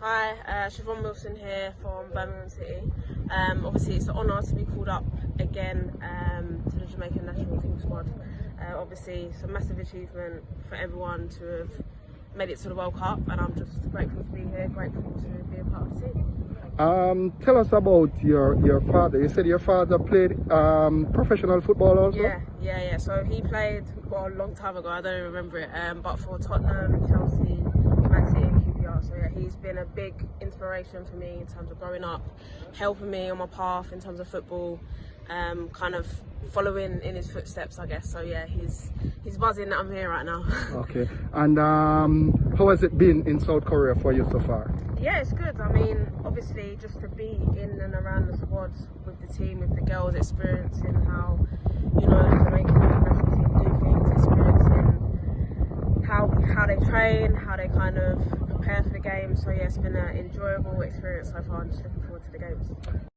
Hi, Siobhan here from Birmingham City. Obviously, it's an honour to be called up again to the Jamaican national team squad. Obviously, it's a massive achievement for everyone to have made it to the World Cup, and I'm just grateful to be here, grateful to be a part of the team. Tell us about your father. You said your father played professional football also? Yeah. So he played, well, a long time ago, I don't even remember it, but for Tottenham, Chelsea, Man City and QPR. So yeah, he's been a big inspiration for me in terms of growing up, helping me on my path in terms of football, kind of following in his footsteps, I guess. So yeah, he's buzzing that I'm here right now. Okay. And how has it been in South Korea for you so far? Yeah, it's good. I mean, obviously, just to be in and around the squad with the team, with the girls, experiencing how, the Jamaican national team do things, experiencing how they train, how they kind of prepare for the game. So yeah, it's been an enjoyable experience so far. I'm just looking forward to the games.